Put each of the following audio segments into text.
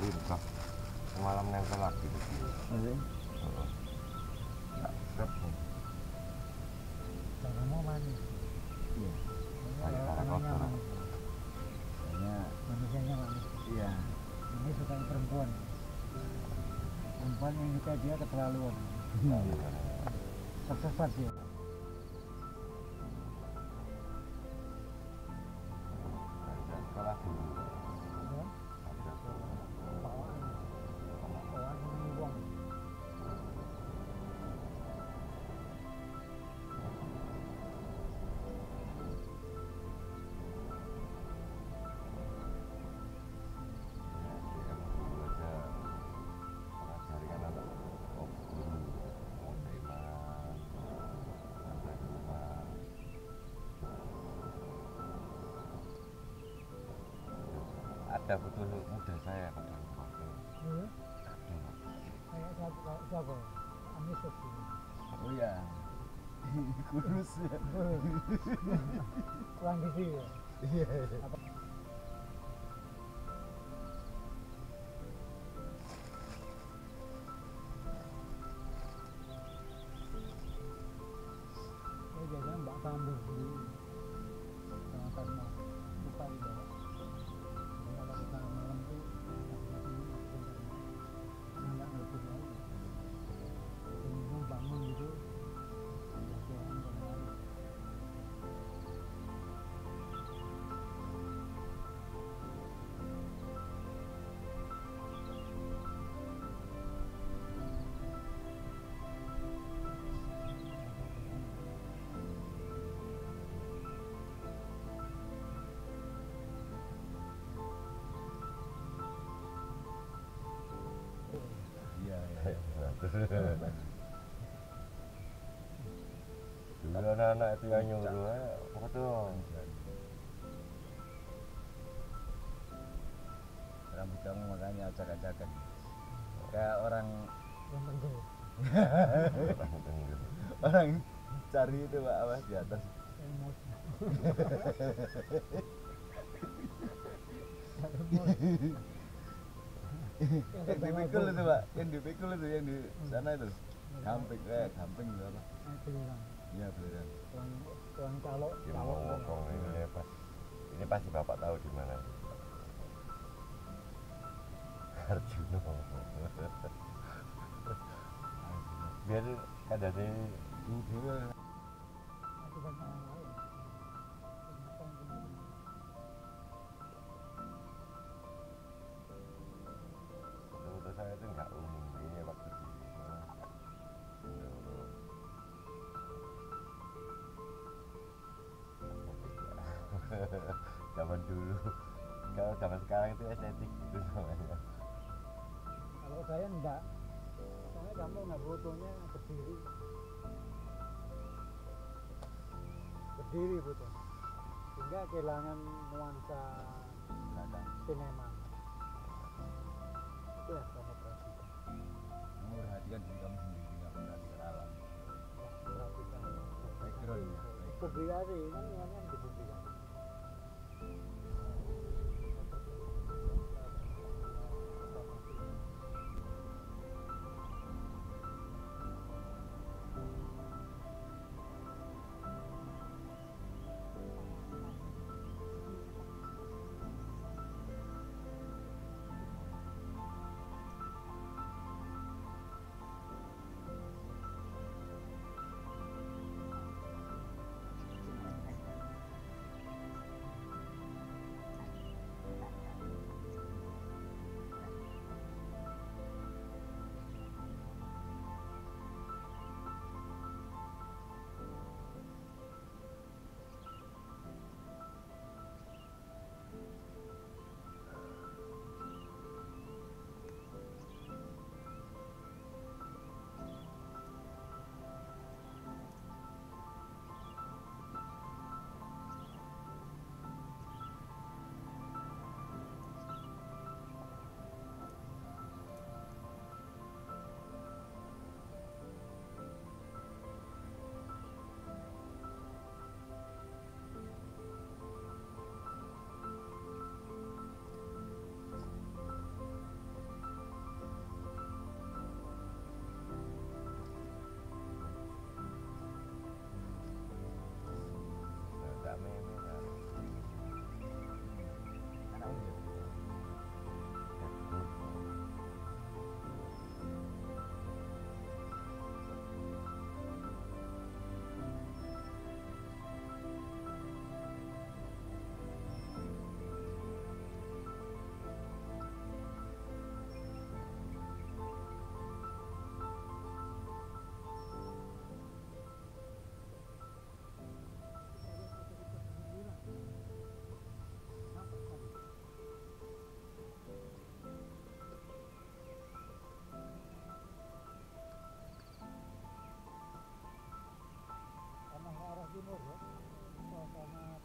tadi udah semalam nempel lagi tuh. Masih? Nggak seret nih. Jangan mau manis. Iya. Kayak darah kotor. Hanya Manusianya manis. iya. Ini suka perempuan. Perempuan yang suka dia keterlaluan. Tersesat dia. Sekolah dulu. Ya. Ada Bawaan. Bawaan ini uang. ada foto muda saya pada waktu Iya. Kayak siapa? Anis itu. Oh ya. Kurus ya. Kurang gizi ya. Iya. Apa? Ya biasanya mbak tambah dulu. Karena lupa di bawah. Jadi kalau kita malam tuh nggak ngerti lagi. Minum bangun gitu. Latihan kadang-kadang. Iya. dulu anak-anak itu yang nyuruh foto Rambut kamu makanya acak-acakan. Kayak orang Yang penting. orang cari itu Pak awas di atas. Emosi. Yang dipikul itu Pak, yang dipikul itu yang di sana itu. Gamping gamping itu apa? Beneran. Iya beneran. Tuang calok. di ngomong ini pas ini pasti bapak tahu di mana Arjuno biar ada di Dewa. Itu banyak yang lain. Ternyata yang penting. foto saya itu nggak umum ini waktu di zaman dulu kalau zaman sekarang itu estetik gitu namanya. Kalau saya enggak. Soalnya kamu nggak fotonya berdiri. Berdiri foto. Sehingga kehilangan nuansa Belakang. sinema. Itu yang kamu perhatikan. Kamu perhatikan diri kamu sendiri, nggak perhatikan alam. Perhatikan. Background ya. Publikasi kan dipublikasi.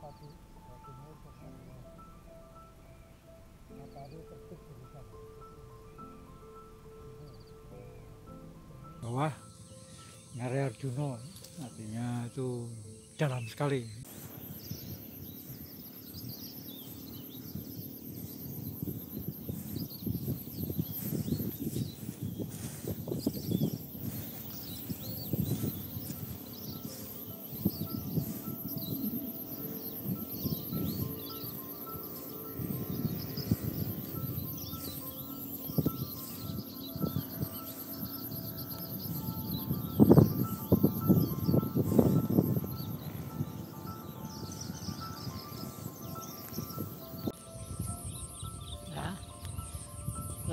Jawa Timur sama Matahari terbit dari sana. Bawah Ngare Arjuna, artinya itu dalam sekali.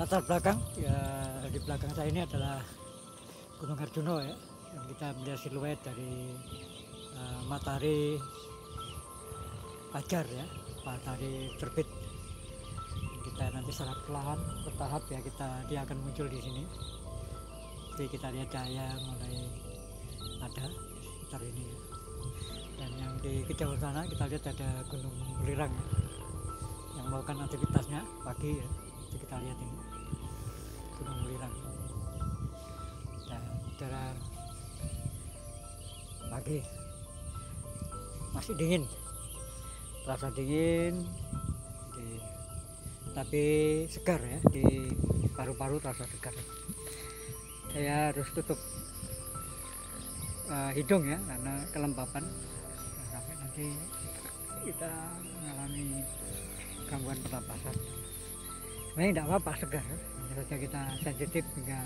Latar belakang ya, di belakang saya ini adalah Gunung Arjuna ya, yang kita melihat siluet dari matahari fajar ya, matahari terbit. Kita nanti secara perlahan bertahap ya, dia akan muncul di sini. Jadi kita lihat cahaya mulai ada di sekitar ini ya. Dan yang di kejauhan sana kita lihat ada Gunung Welirang ya, yang melakukan aktivitasnya pagi ya. Jadi kita lihat ini Gunung Welirang, dan udara pagi masih dingin, terasa dingin, tapi segar ya, di paru-paru terasa segar. Saya harus tutup hidung ya, karena kelembapan, sampai nanti kita mengalami gangguan pernapasan. Sebenarnya tidak apa-apa, segar, hanya saja kita sensitif hingga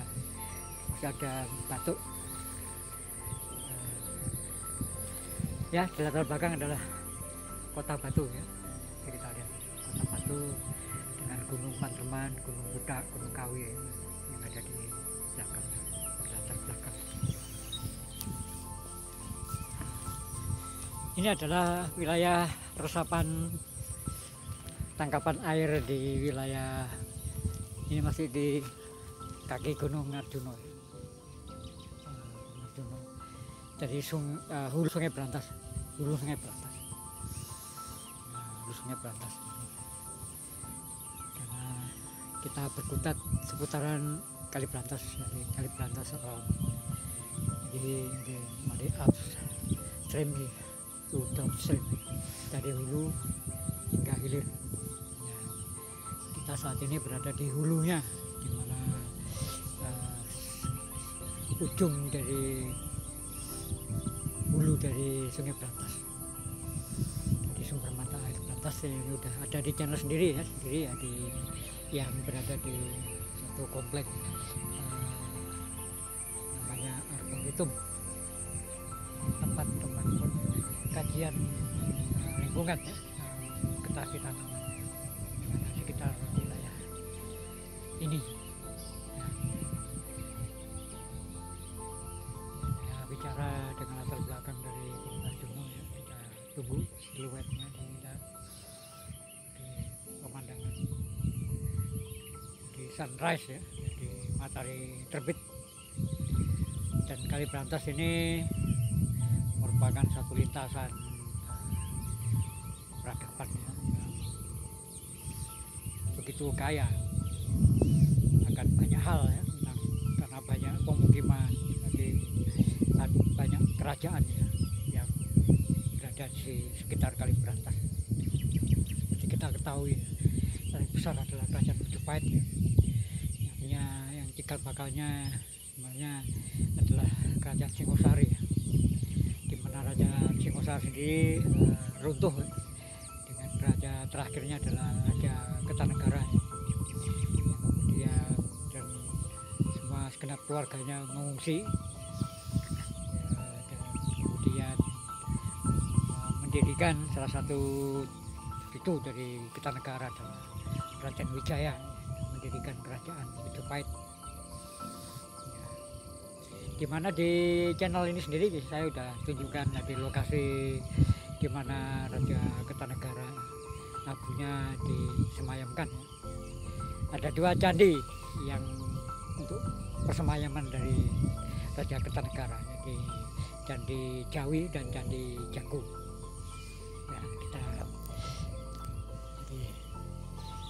masih ada batuk. Ya, di latar belakang adalah Kota Batu ya. Jadi kita lihat Kota Batu dengan Gunung Panterman, Gunung Budak, Gunung Kawi ya, yang ada di belakang, di latar belakang. Ini adalah wilayah resapan tangkapan air di wilayah ini, masih di kaki Gunung Arjuna. Dari hulu Sungai Brantas, hulu Sungai Brantas, hulu Sungai Brantas. Karena kita berkutat seputaran Kali Brantas, dari Kali Brantas di upstream to downstream, dari hulu hingga hilir. Kita saat ini berada di hulunya, di mana ujung dari hulu dari Sungai Brantas. Jadi sumber mata air Brantas ini udah ada di channel sendiri ya, yang berada di satu komplek namanya Arboretum, tempat kajian lingkungan ya, vegetasi tanaman di sekitar wilayah ini. Ya, bicara dengan latar belakang dari Gunung Arjuna ya, kita tunggu siluetnya di pemandangan di sunrise ya, di matahari terbit. Dan Kali Brantas ini merupakan satu lintasan peradaban ya, begitu kaya akan banyak hal ya, karena banyak pemukiman, jadi banyak kerajaan ya, yang berada di sekitar Kali Brantas. Seperti kita ketahui, paling besar adalah kerajaan Majapahit ya, artinya yang cikal bakalnya sebenarnya adalah kerajaan Singosari ya, di mana Raja Singosari sendiri runtuh ya, dengan raja terakhirnya adalah Raja Kertanegara ya. Kemudian dan semua segenap keluarganya mengungsi ya, dan kemudian mendirikan salah satu itu dari Kertanegara adalah Kerajaan Wijaya, mendirikan kerajaan Majapahit. Dimana di channel ini sendiri saya sudah tunjukkan di lokasi di mana Raja Kertanegara abunya disemayamkan. Ada dua candi yang untuk persemayaman dari Raja Kertanegara, jadi Candi Jawi dan Candi Jago. Ya, kita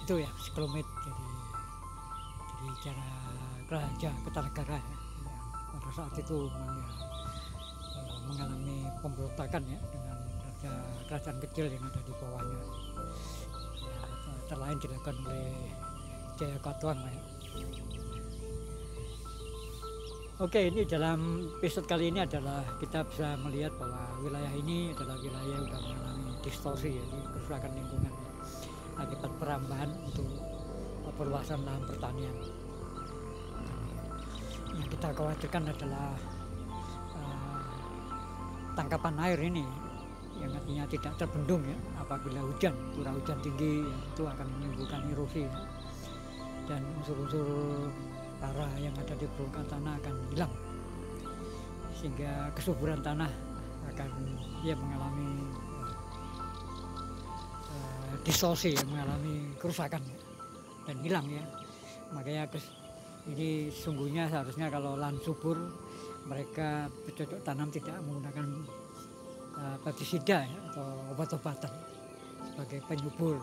itu ya sekelumit dari cara Raja Kertanegara ya, yang pada saat itu memang ya, mengalami pemberontakan ya dengan kerajaan kecil yang ada di bawahnya. Ya, terlain dilakukan oleh Jayakatwang ya. Oke, ini dalam episode kali ini adalah kita bisa melihat bahwa wilayah ini adalah wilayah yang sudah mengalami distorsi ya, kerusakan lingkungan akibat perambahan untuk perluasan lahan pertanian. Yang kita khawatirkan adalah tangkapan air ini yang artinya tidak terbendung ya, apabila curah hujan tinggi ya, itu akan menimbulkan erosi ya. Dan unsur-unsur hara yang ada di permukaan tanah akan hilang, sehingga kesuburan tanah akan mengalami distorsi, mengalami kerusakan dan hilang ya. Makanya ini sungguhnya seharusnya kalau lahan subur mereka bercocok tanam tidak menggunakan pestisida ya, atau obat-obatan sebagai penyubur,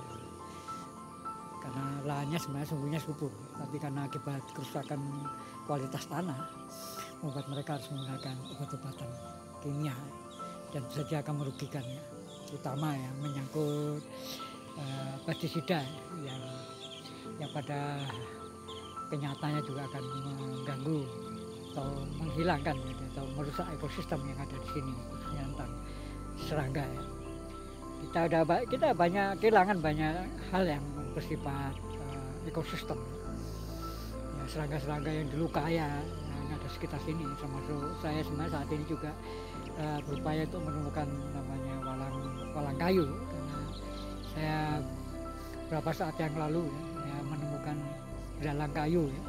karena lahannya sebenarnya sungguhnya subur, tapi karena akibat kerusakan kualitas tanah membuat mereka harus menggunakan obat-obatan kimia dan bisa saja akan merugikan ya, terutama yang menyangkut pestisida yang pada kenyataannya juga akan mengganggu atau menghilangkan ya, atau merusak ekosistem yang ada di sini, khususnya tentang serangga ya. Kita banyak kehilangan banyak hal yang bersifat ekosistem ya, serangga-serangga yang dulu kaya yang ada sekitar sini, termasuk saya sebenarnya saat ini juga berupaya untuk menemukan namanya walang kayu, karena saya beberapa saat yang lalu ya, menemukan belalang kayu ya,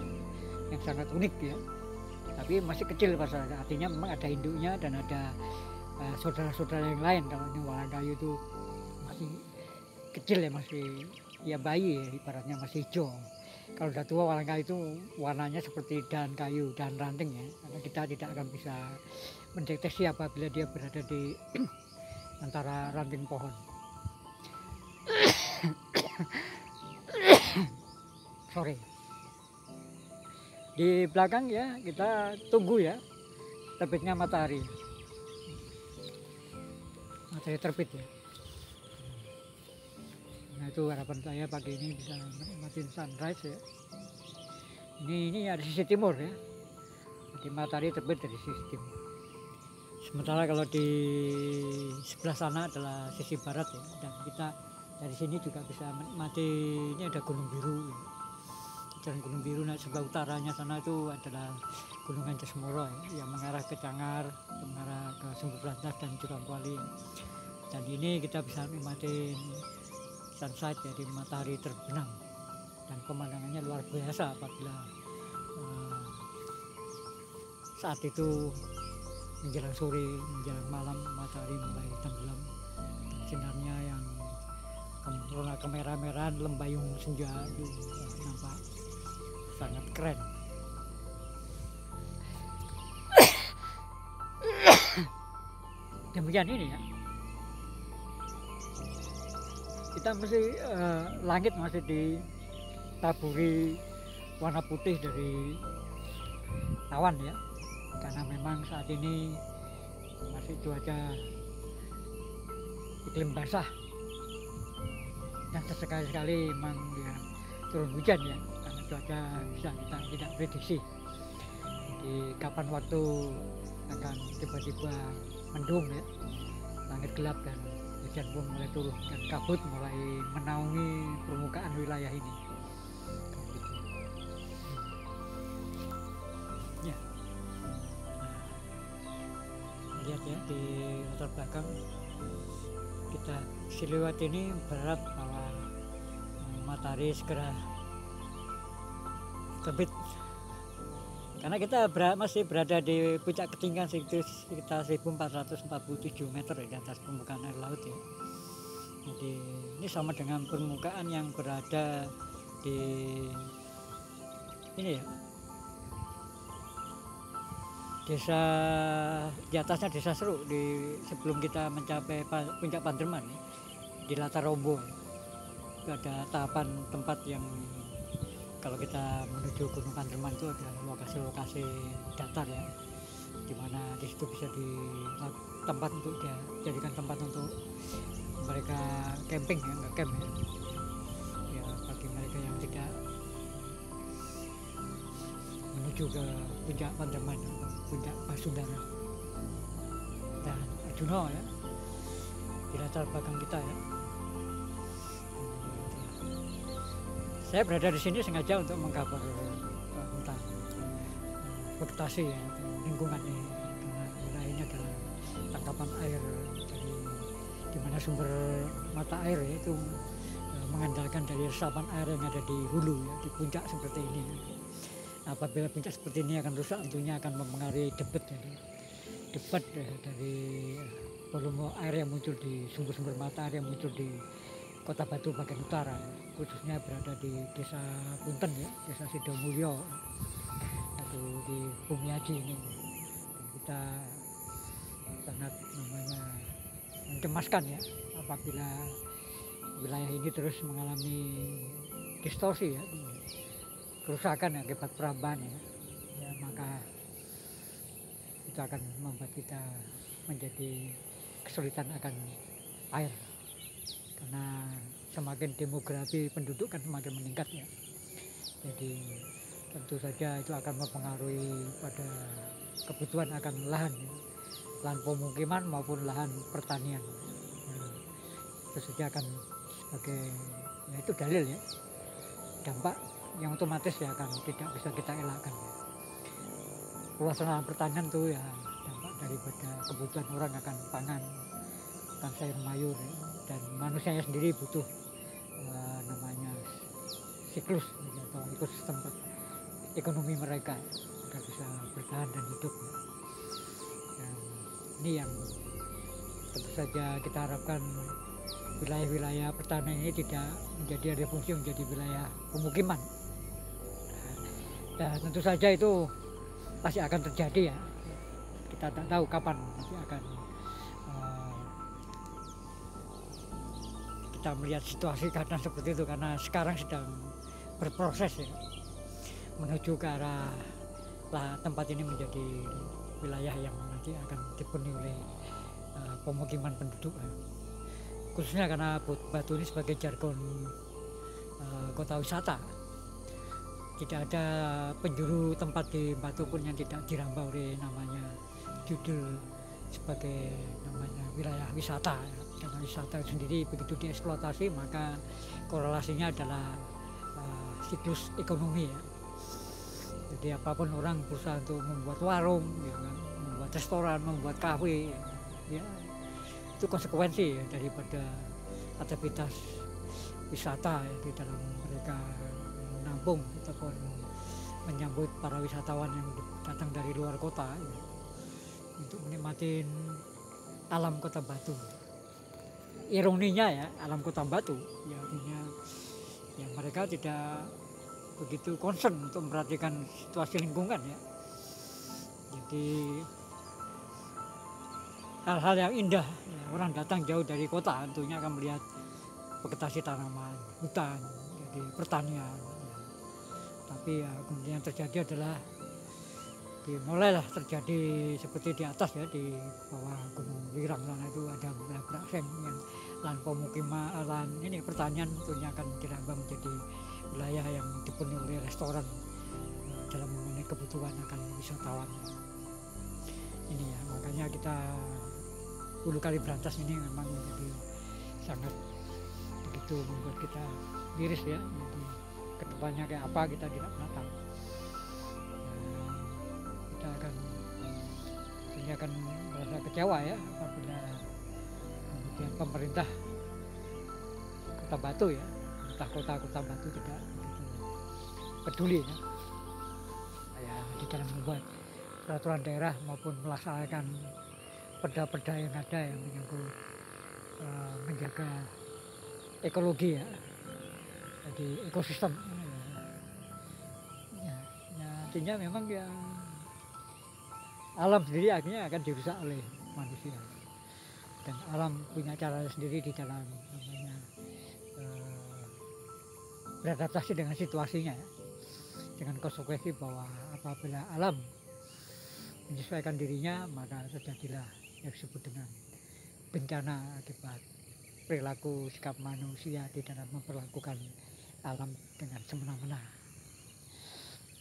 yang sangat unik ya, tapi masih kecil pasalnya, artinya memang ada induknya dan ada saudara-saudara yang lain. Kalau ini walang kayu itu masih kecil ya, masih ya bayi ya, ibaratnya masih hijau. Kalau udah tua walang kayu itu warnanya seperti dahan kayu, dahan ranting ya, karena kita tidak akan bisa mendeteksi apabila dia berada di antara ranting pohon. Sorry. Di belakang ya kita tunggu ya terbitnya matahari terbit ya. Nah itu harapan saya pagi ini bisa menikmati sunrise ya. Ini ada sisi timur ya, jadi matahari terbit dari sisi timur. Sementara kalau di sebelah sana adalah sisi barat ya, dan kita dari sini juga bisa menikmati, ini ada Gunung Biru ya. Dan Gunung Biru, nah sebelah utaranya sana itu adalah Gunung Anjas-Moro ya, yang mengarah ke Cangar, mengarah ke Sumber Berantas dan Jurangkuali. Dan ini kita bisa menikmati sunset, jadi matahari terbenam, dan pemandangannya luar biasa apabila saat itu menjelang sore, menjelang malam, matahari mulai tenggelam, sinarnya yang warna kemerah-merahan, lembayung senja itu nampak sangat keren. Demikian ini ya, kita masih langit masih ditaburi warna putih dari awan ya, karena memang saat ini masih cuaca iklim basah, dan sesekali-sekali memang ya turun hujan ya, karena cuaca bisa kita tidak prediksi. Jadi kapan waktu akan tiba-tiba mendung ya, langit gelap dan hujan pun mulai turun, dan kabut mulai menaungi permukaan wilayah ini. Ya, lihat ya di latar belakang kita silhouette ini berharap bahwa matahari segera terbit, karena kita masih berada di puncak ketinggian sekitar 1447 meter di atas permukaan air laut ya. Jadi ini sama dengan permukaan yang berada di ini ya, desa di atasnya Desa Seruk, sebelum kita mencapai puncak Panderman ya, di Latar Rombo. itu ada tahapan tempat yang kalau kita menuju Gunung Kanderman itu ada lokasi-lokasi datar ya, di mana di situ bisa tempat untuk dijadikan tempat untuk mereka camping ya, nggak camp ya. Ya bagi mereka yang tidak menuju ke puncak Kanderman, puncak Basundara dan Arjuna ya, di latar belakang kita ya. Saya berada di sini sengaja untuk mengcover tentang vegetasi ya, lingkungan ini, karena wilayah ini adalah tangkapan air dari di mana sumber mata air ya, itu mengandalkan dari resapan air yang ada di hulu ya, di puncak seperti ini. Apabila puncak seperti ini akan rusak, tentunya akan mempengaruhi debit ya, debit ya, dari volume air yang muncul di sumber-sumber mata air yang muncul di Kota Batu bagian utara, khususnya berada di Desa Punten ya, Desa Sidomulyo atau di Bumiaji ini. Kita sangat mencemaskan ya apabila wilayah ini terus mengalami distorsi ya, kerusakan akibat perambahan ya, maka itu akan membuat kita menjadi kesulitan akan air. Karena semakin demografi penduduk kan semakin meningkat ya, jadi tentu saja itu akan mempengaruhi pada kebutuhan akan lahan ya, lahan pemukiman maupun lahan pertanian. Nah, itu saja akan sebagai ya, itu dalil ya, dampak yang otomatis ya akan tidak bisa kita elakkan ya. Luasan lahan pertanian tuh ya dampak daripada kebutuhan orang akan pangan, akan sayur mayur ya. Dan manusianya sendiri butuh namanya siklus atau ekosistem ekonomi mereka agar bisa bertahan dan hidup. Dan ini yang tentu saja kita harapkan wilayah-wilayah pertanian ini tidak menjadi ada fungsi menjadi wilayah pemukiman. Dan tentu saja itu pasti akan terjadi ya. Kita tak tahu kapan nanti akan kita melihat situasi keadaan seperti itu, karena sekarang sedang berproses ya menuju ke arah tempat ini menjadi wilayah yang nanti akan dipenuhi oleh pemukiman penduduk ya. Khususnya karena Batu ini sebagai jargon kota wisata, tidak ada penjuru tempat di Batu pun yang tidak dirambah oleh namanya judul sebagai namanya wilayah wisata ya. Karena wisata sendiri begitu dieksploitasi maka korelasinya adalah siklus ekonomi ya. Jadi apapun orang berusaha untuk membuat warung ya kan, membuat restoran, membuat kafe ya, itu konsekuensi ya daripada aktivitas wisata ya, di dalam mereka menampung ataupun menyambut para wisatawan yang datang dari luar kota ya, untuk menikmati alam Kota Batu. Ironinya ya, alam Kota Batu ya, artinya ya mereka tidak begitu concern untuk memperhatikan situasi lingkungan ya. Jadi hal-hal yang indah ya, orang datang jauh dari kota tentunya akan melihat vegetasi tanaman, hutan, jadi pertanian ya. Tapi ya kemudian yang terjadi adalah mulailah terjadi seperti di atas ya, di bawah Gunung Wirang sana itu ada beberapa yang lahan pemukiman, lahan ini pertanian tentunya akan dirambah menjadi wilayah yang dipenuhi oleh restoran dalam memenuhi kebutuhan akan wisatawan. Ini ya makanya kita Hulu Kali Brantas ini memang menjadi sangat begitu membuat kita miris ya. Jadi kedepannya kayak apa kita tidak pernah tahu. Kita akan merasa kecewa ya apabila kemudian pemerintah Kota Batu ya, entah kota Batu tidak peduli ya di dalam membuat peraturan daerah maupun melaksanakan perda-perda yang ada yang menyangkut menjaga ekologi ya, jadi ekosistem ya, artinya memang ya alam sendiri akhirnya akan dirusak oleh manusia, dan alam punya cara sendiri di dalam namanya beradaptasi dengan situasinya ya. Dengan konsekuensi bahwa apabila alam menyesuaikan dirinya, maka terjadilah yang disebut dengan bencana akibat perilaku sikap manusia di dalam memperlakukan alam dengan semena-mena.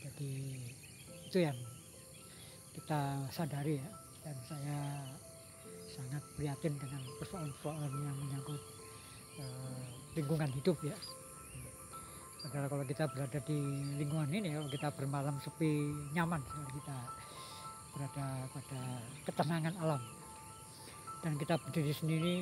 Jadi itu yang kita sadari ya, dan saya sangat prihatin dengan persoalan-persoalan yang menyangkut lingkungan hidup ya. Padahal kalau kita berada di lingkungan ini, kalau kita bermalam sepi nyaman, kita berada pada ketenangan alam dan kita berdiri sendiri